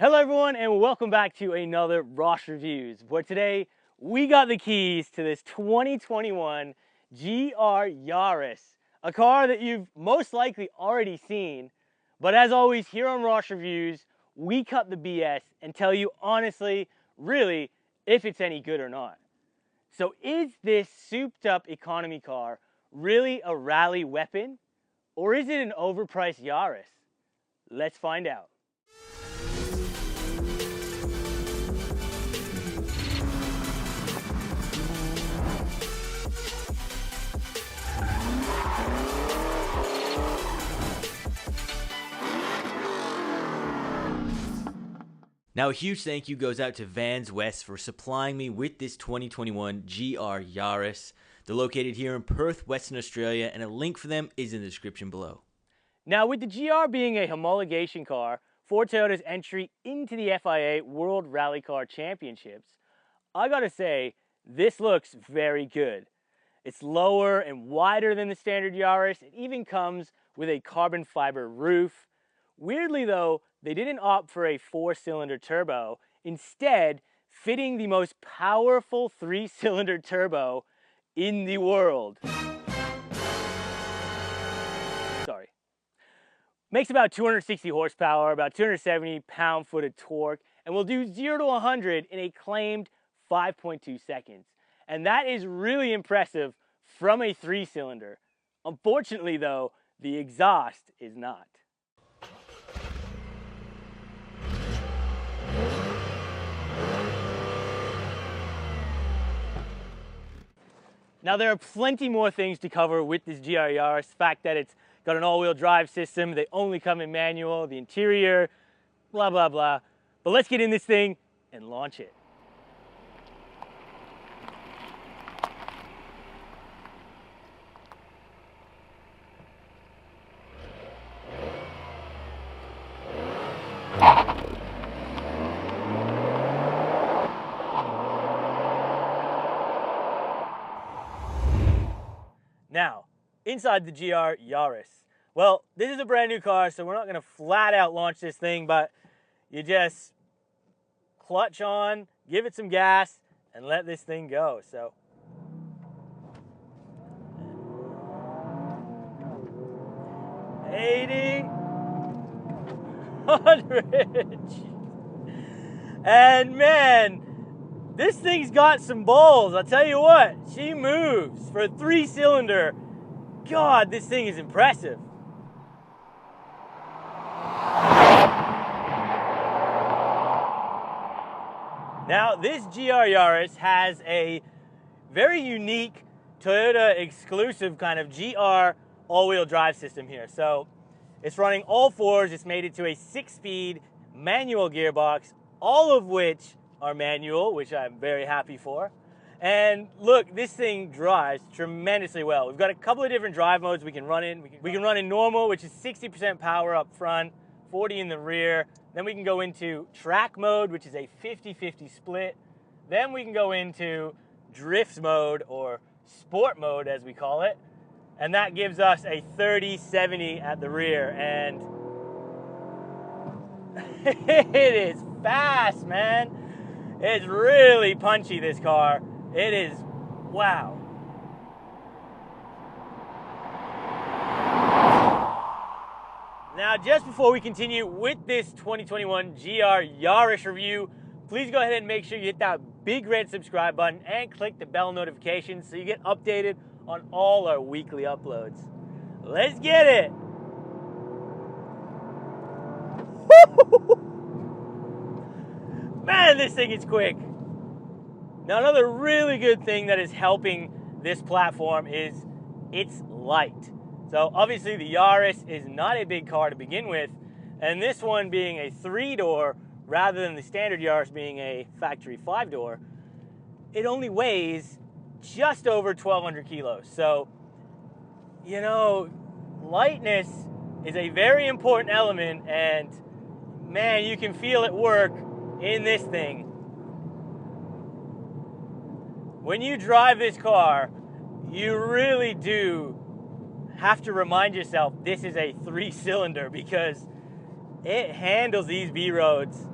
Hello everyone and welcome back to another Ross Reviews, where today we got the keys to this 2021 GR Yaris, a car that you've most likely already seen, but as always here on Ross Reviews, we cut the BS and tell you honestly, really, if it's any good or not. So is this souped up economy car really a rally weapon, or is it an overpriced Yaris? Let's find out. Now a huge thank you goes out to VansWest for supplying me with this 2021 GR Yaris. They're located here in Perth, Western Australia, and a link for them is in the description below. Now with the GR being a homologation car for Toyota's entry into the FIA World Rally Car Championships, I gotta say, this looks very good. It's lower and wider than the standard Yaris. It even comes with a carbon fiber roof. Weirdly though, they didn't opt for a 4-cylinder turbo, instead fitting the most powerful 3-cylinder turbo in the world. Sorry. Makes about 260 horsepower, about 270 pound-foot of torque, and will do 0 to 100 in a claimed 5.2 seconds. And that is really impressive from a 3-cylinder. Unfortunately though, the exhaust is not. Now there are plenty more things to cover with this GR Yaris. The fact that it's got an all-wheel drive system, they only come in manual, the interior, blah, blah, blah. But let's get in this thing and launch it. Now, inside the GR Yaris. Well, this is a brand new car, so we're not going to flat out launch this thing, but you just clutch on, give it some gas, and let this thing go. So, 80, 100, and man, this thing's got some balls. I'll tell you what, she moves for a 3-cylinder. God, this thing is impressive. Now, this GR Yaris has a very unique Toyota exclusive kind of GR all-wheel drive system here. So it's running all fours. It's made it to a 6-speed manual gearbox, all of which are manual, which I'm very happy for. And look, this thing drives tremendously well. We've got a couple of different drive modes we can run in. We can run in normal, which is 60% power up front, 40 in the rear. Then we can go into track mode, which is a 50-50 split. Then we can go into drift mode, or sport mode as we call it. And that gives us a 30-70 at the rear. And it is fast, man. It's really punchy, this car. It is, wow. Now, just before we continue with this 2021 GR Yaris review, please go ahead and make sure you hit that big red subscribe button and click the bell notifications so you get updated on all our weekly uploads. Let's get it. Man, this thing is quick. Now, another really good thing that is helping this platform is it's light. So obviously the Yaris is not a big car to begin with, and this one being a 3-door rather than the standard Yaris being a factory 5-door, it only weighs just over 1,200 kilos. So, you know, lightness is a very important element, and man, you can feel it work in this thing. When you drive this car, you really do have to remind yourself this is a 3-cylinder, because it handles these B roads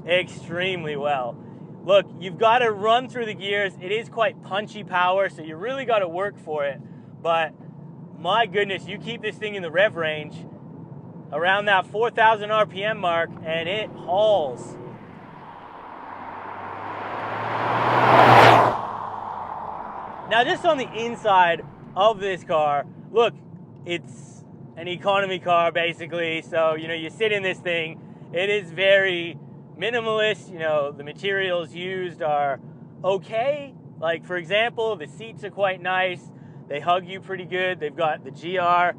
extremely well. Look, you've got to run through the gears. It is quite punchy power, so you really got to work for it. But my goodness, you keep this thing in the rev range around that 4,000 RPM mark, and it hauls. Now, just on the inside of this car, look, it's an economy car basically. So, you sit in this thing. It is very minimalist. The materials used are okay. Like, for example, the seats are quite nice. They hug you pretty good. They've got the GR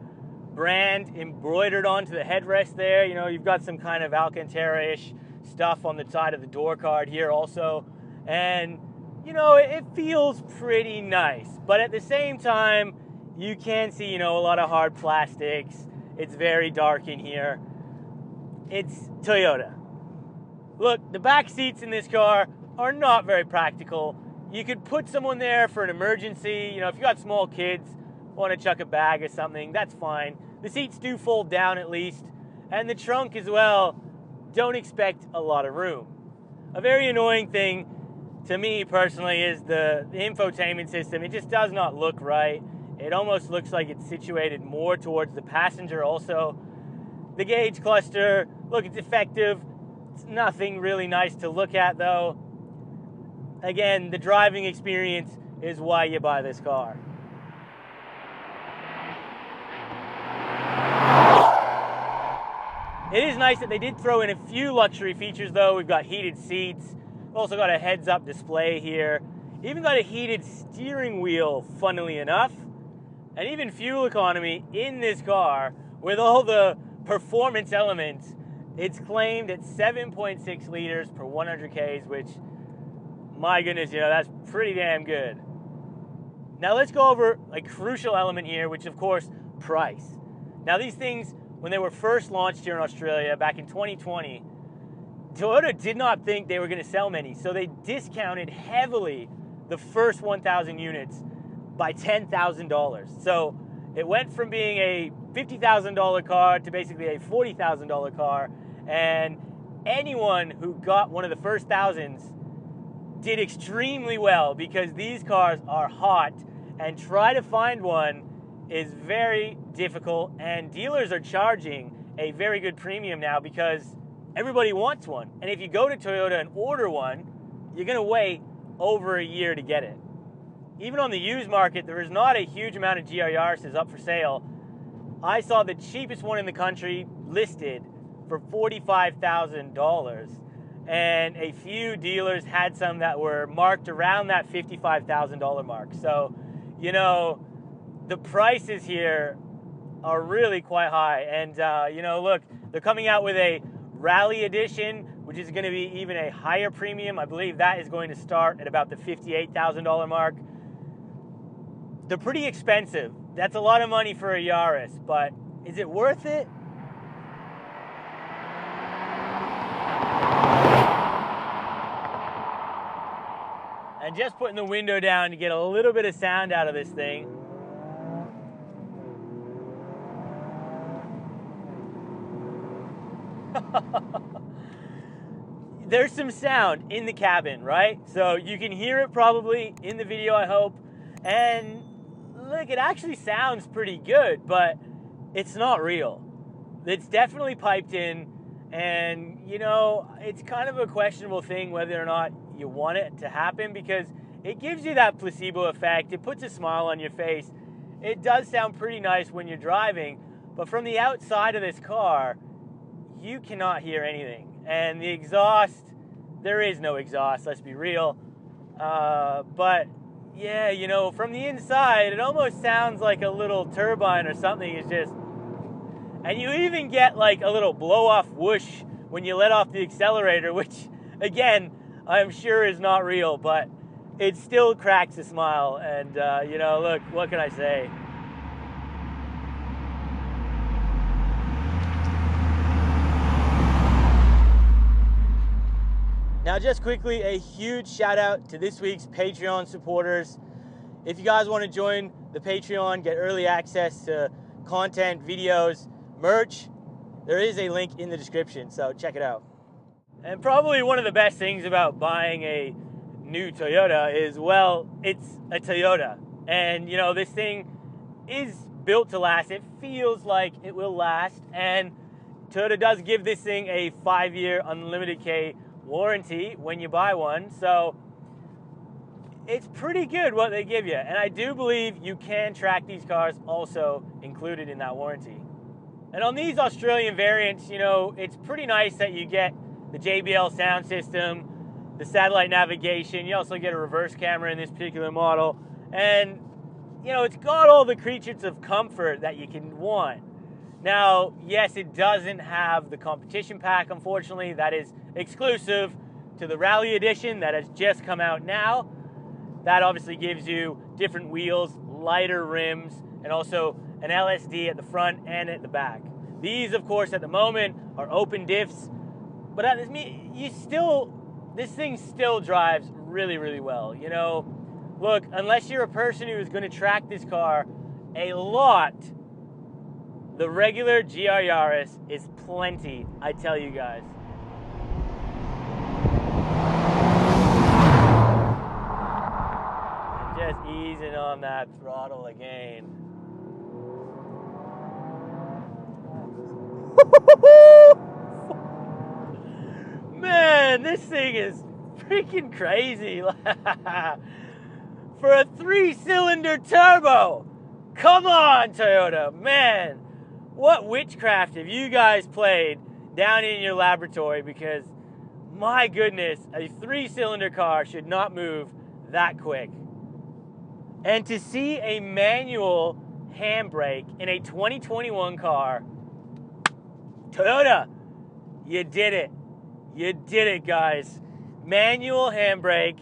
brand embroidered onto the headrest there. You've got some kind of Alcantara-ish stuff on the side of the door card here also. And, it feels pretty nice. But at the same time, you can see, a lot of hard plastics. It's very dark in here. It's Toyota. Look, the back seats in this car are not very practical. You could put someone there for an emergency. If you got small kids, want to chuck a bag or something, that's fine. The seats do fold down at least. And the trunk as well, don't expect a lot of room. A very annoying thing to me personally is the infotainment system. It just does not look right. It almost looks like it's situated more towards the passenger also. The gauge cluster, look, it's effective. It's nothing really nice to look at though. Again, the driving experience is why you buy this car. It is nice that they did throw in a few luxury features though. We've got heated seats. We've also got a heads-up display here. Even got a heated steering wheel, funnily enough. And even fuel economy in this car with all the performance elements. It's claimed at 7.6 liters per 100 Ks, which, my goodness, that's pretty damn good. Now let's go over a crucial element here, which of course, price. Now these things, when they were first launched here in Australia back in 2020, Toyota did not think they were going to sell many, so they discounted heavily the first 1,000 units by $10,000. So it went from being a $50,000 car to basically a $40,000 car, and anyone who got one of the first thousands did extremely well because these cars are hot, and try to find one is very difficult, and dealers are charging a very good premium now because everybody wants one. And if you go to Toyota and order one, you're going to wait over a year to get it. Even on the used market, there is not a huge amount of GR Yaris up for sale. I saw the cheapest one in the country listed for $45,000, and a few dealers had some that were marked around that $55,000 mark. So, the prices here are really quite high. And, look, they're coming out with a Rally Edition, which is going to be even a higher premium. I believe that is going to start at about the $58,000 mark. They're pretty expensive. That's a lot of money for a Yaris, but is it worth it? And just putting the window down to get a little bit of sound out of this thing. There's some sound in the cabin, right? So you can hear it probably in the video, I hope. And look, it actually sounds pretty good, but it's not real. It's definitely piped in, and it's kind of a questionable thing whether or not you want it to happen, because it gives you that placebo effect. It puts a smile on your face. It does sound pretty nice when you're driving, but from the outside of this car, you cannot hear anything. And the exhaust, there is no exhaust, let's be real. But yeah, from the inside, it almost sounds like a little turbine or something. It's just, and you even get like a little blow-off whoosh when you let off the accelerator, which again, I'm sure is not real, but it still cracks a smile. And look, what can I say? Now, just quickly, a huge shout out to this week's Patreon supporters. If you guys want to join the Patreon, get early access to content, videos, merch, there is a link in the description, so check it out. And probably one of the best things about buying a new Toyota is, well, it's a Toyota. And, you know, this thing is built to last. It feels like it will last. And Toyota does give this thing a 5-year unlimited K warranty when you buy one. So it's pretty good what they give you. And I do believe you can track these cars also included in that warranty. And on these Australian variants, you know, it's pretty nice that you get the JBL sound system, the satellite navigation. You also get a reverse camera in this particular model. And, you know, it's got all the creatures of comfort that you can want. Now, yes, it doesn't have the competition pack, unfortunately. That is exclusive to the Rally Edition that has just come out now. That obviously gives you different wheels, lighter rims, and also an LSD at the front and at the back. These, of course, at the moment are open diffs, but this thing still drives really, really well. You know, look, unless you're a person who is going to track this car a lot, the regular GR Yaris is plenty, I tell you guys. Just easing on that throttle again. Man, this thing is freaking crazy. For a 3-cylinder turbo. Come on, Toyota. Man, what witchcraft have you guys played down in your laboratory? Because, my goodness, a 3-cylinder car should not move that quick. And to see a manual handbrake in a 2021 car, Toyota, you did it. You did it, guys. Manual handbrake,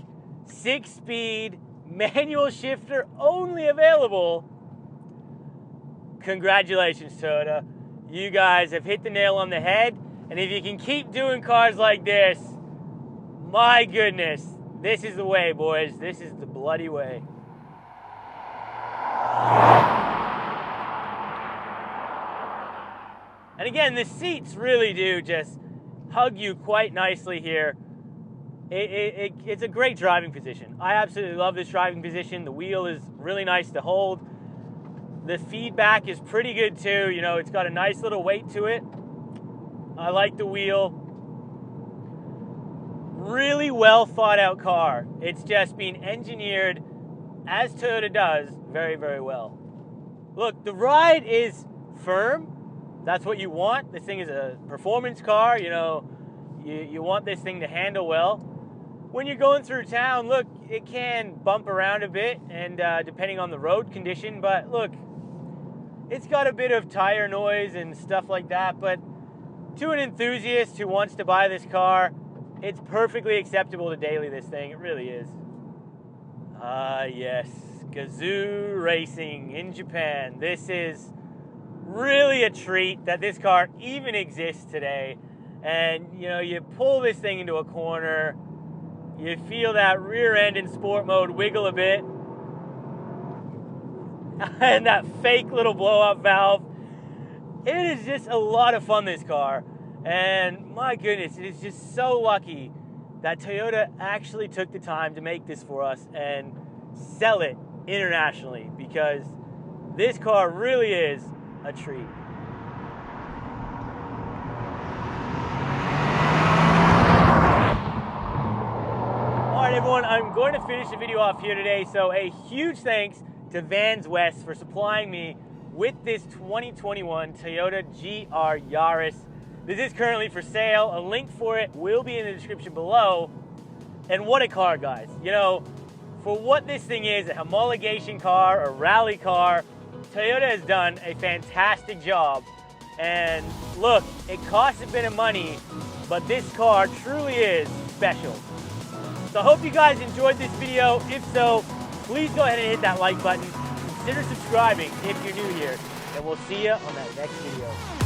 6-speed, manual shifter only available. Congratulations, Toyota. You guys have hit the nail on the head. And if you can keep doing cars like this, my goodness, this is the way, boys. This is the bloody way. And again, the seats really do just hug you quite nicely here. It's a great driving position. I absolutely love this driving position. The wheel is really nice to hold. The feedback is pretty good too. You know, it's got a nice little weight to it. I like the wheel. Really well thought out car. It's just been engineered, as Toyota does, very, very well. Look, the ride is firm. That's what you want. This thing is a performance car. You know, you want this thing to handle well. When you're going through town, look, it can bump around a bit, and depending on the road condition, but look, it's got a bit of tire noise and stuff like that, but to an enthusiast who wants to buy this car, it's perfectly acceptable to daily this thing. It really is. Ah, yes, Gazoo Racing in Japan. This is really a treat that this car even exists today. And, you know, you pull this thing into a corner, you feel that rear end in sport mode wiggle a bit, and that fake little blow-up valve. It is just a lot of fun, this car. And my goodness, it is just so lucky that Toyota actually took the time to make this for us and sell it internationally, because this car really is a treat. Alright everyone, I'm going to finish the video off here today, so a huge thanks to VansWest for supplying me with this 2021 Toyota GR Yaris. This is currently for sale. A link for it will be in the description below. And what a car, guys. You know, for what this thing is, a homologation car, a rally car, Toyota has done a fantastic job. And look, it costs a bit of money, but this car truly is special. So I hope you guys enjoyed this video. If so, please go ahead and hit that like button. Consider subscribing if you're new here. And we'll see you on that next video.